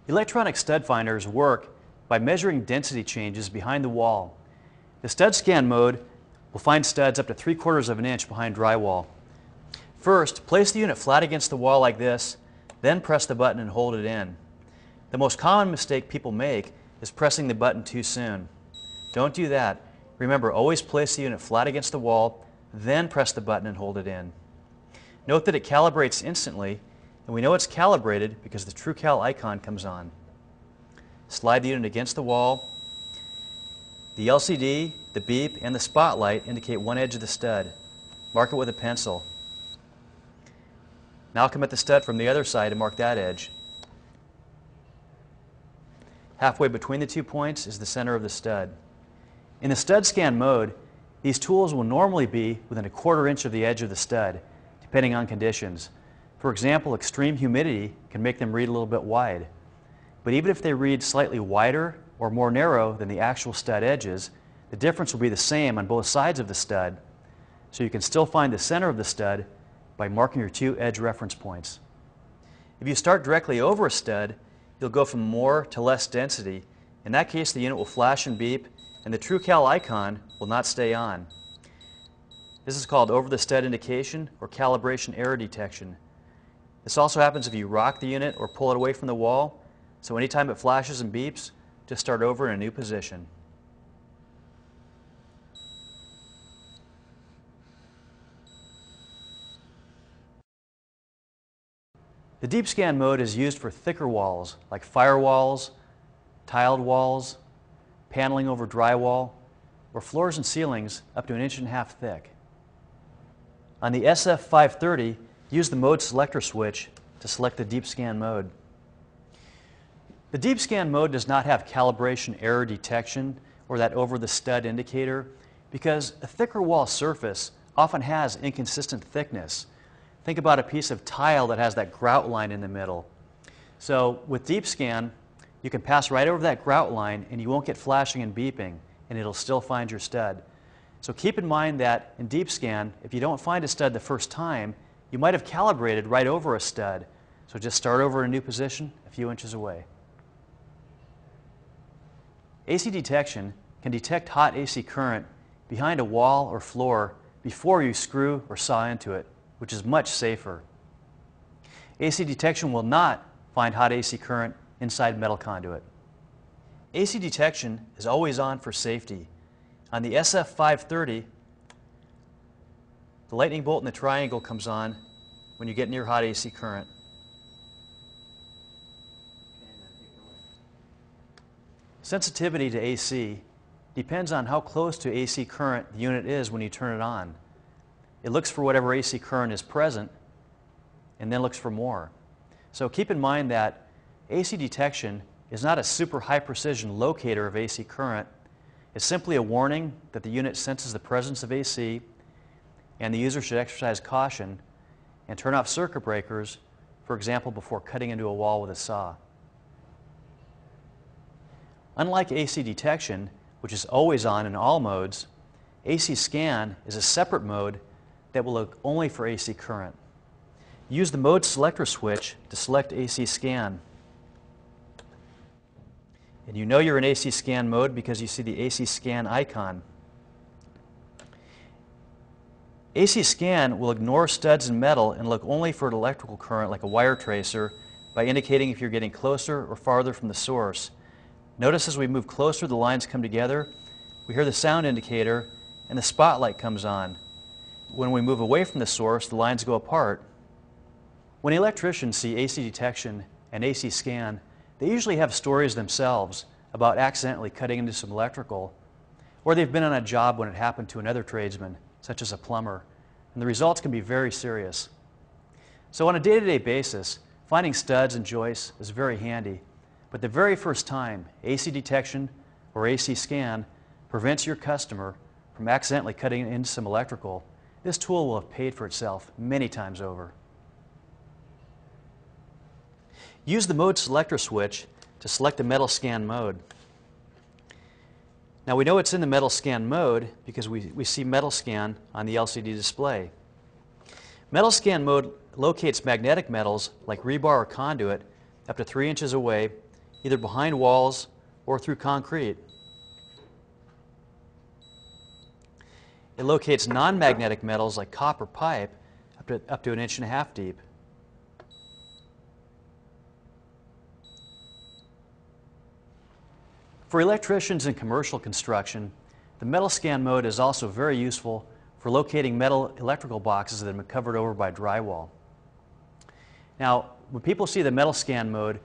Electronic stud finders work by measuring density changes behind the wall. The StudScan mode will find studs up to 3/4 of an inch behind drywall. First, place the unit flat against the wall like this, then press the button and hold it in. The most common mistake people make is pressing the button too soon. Don't do that. Remember, always place the unit flat against the wall, then press the button and hold it in. Note that it calibrates instantly, and we know it's calibrated because the TrueCal icon comes on. Slide the unit against the wall. The LCD, the beep, and the spotlight indicate one edge of the stud. Mark it with a pencil. Now come at the stud from the other side and mark that edge. Halfway between the 2 points is the center of the stud. In the StudScan mode, these tools will normally be within 1/4 inch of the edge of the stud, depending on conditions. For example, extreme humidity can make them read a little bit wide. But even if they read slightly wider or more narrow than the actual stud edges, the difference will be the same on both sides of the stud, so you can still find the center of the stud by marking your 2 edge reference points. If you start directly over a stud, you'll go from more to less density. In that case, the unit will flash and beep, and the TrueCal icon will not stay on. This is called over the stud indication or calibration error detection. This also happens if you rock the unit or pull it away from the wall, so anytime it flashes and beeps, just start over in a new position. The DeepScan mode is used for thicker walls like firewalls, tiled walls, paneling over drywall, or floors and ceilings up to 1.5 inches thick. On the SF-530, use the mode selector switch to select the DeepScan mode. The DeepScan mode does not have calibration error detection or that over the stud indicator because a thicker wall surface often has inconsistent thickness. Think about a piece of tile that has that grout line in the middle. So with DeepScan, you can pass right over that grout line and you won't get flashing and beeping, and it'll still find your stud. So keep in mind that in DeepScan, if you don't find a stud the first time, you might have calibrated right over a stud. So just start over in a new position a few inches away. AC detection can detect hot AC current behind a wall or floor before you screw or saw into it, which is much safer. AC detection will not find hot AC current inside metal conduit. AC detection is always on for safety. On the SF-530, the lightning bolt in the triangle comes on when you get near hot AC current. Sensitivity to AC depends on how close to AC current the unit is when you turn it on. It looks for whatever AC current is present and then looks for more. So keep in mind that AC detection is not a super high precision locator of AC current. It's simply a warning that the unit senses the presence of AC, and the user should exercise caution and turn off circuit breakers, for example, before cutting into a wall with a saw. Unlike AC detection, which is always on in all modes, AC scan is a separate mode that will look only for AC current. Use the mode selector switch to select AC scan. And you know you're in AC scan mode because you see the AC scan icon. AC scan will ignore studs and metal and look only for an electrical current like a wire tracer by indicating if you're getting closer or farther from the source. Notice as we move closer, the lines come together, we hear the sound indicator, and the spotlight comes on. When we move away from the source, the lines go apart. When electricians see AC detection and AC scan, they usually have stories themselves about accidentally cutting into some electrical, or they've been on a job when it happened to another tradesman, such as a plumber, and the results can be very serious. So on a day-to-day basis, finding studs and joists is very handy, but the very first time AC detection or AC scan prevents your customer from accidentally cutting into some electrical, this tool will have paid for itself many times over. Use the mode selector switch to select the metal scan mode. Now we know it's in the metal scan mode because we see metal scan on the LCD display. Metal scan mode locates magnetic metals like rebar or conduit up to 3 inches away either behind walls or through concrete. It locates non-magnetic metals like copper pipe up to 1.5 inches deep. For electricians in commercial construction, the Multiscan mode is also very useful for locating metal electrical boxes that have been covered over by drywall. Now, when people see the Multiscan mode,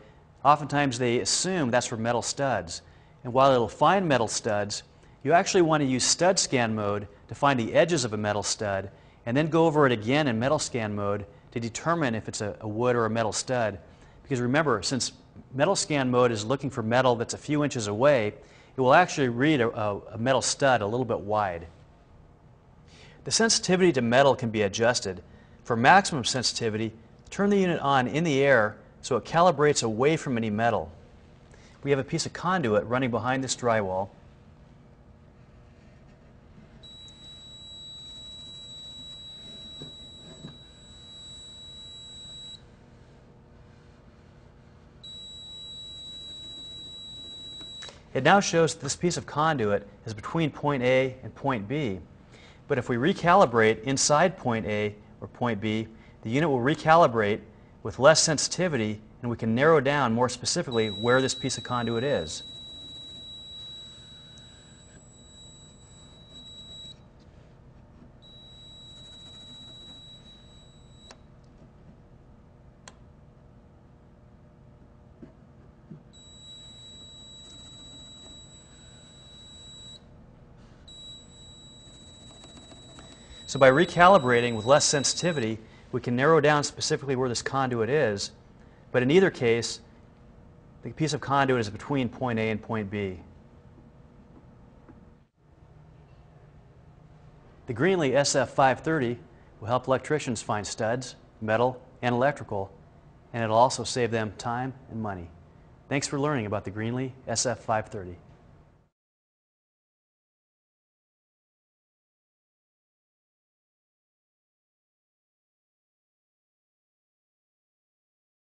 oftentimes they assume that's for metal studs. And while it'll find metal studs, you actually want to use StudScan mode to find the edges of a metal stud and then go over it again in Multiscan mode to determine if it's a wood or a metal stud. Because remember, since Multiscan mode is looking for metal that's a few inches away, it will actually read a metal stud a little bit wide. The sensitivity to metal can be adjusted. For maximum sensitivity, turn the unit on in the air so it calibrates away from any metal. We have a piece of conduit running behind this drywall. It now shows that this piece of conduit is between point A and point B. But if we recalibrate inside point A or point B, the unit will recalibrate with less sensitivity, and we can narrow down more specifically where this piece of conduit is. So by recalibrating with less sensitivity, we can narrow down specifically where this conduit is, but in either case, the piece of conduit is between point A and point B. The Greenlee SF-530 will help electricians find studs, metal, and electrical, and it'll also save them time and money. Thanks for learning about the Greenlee SF-530.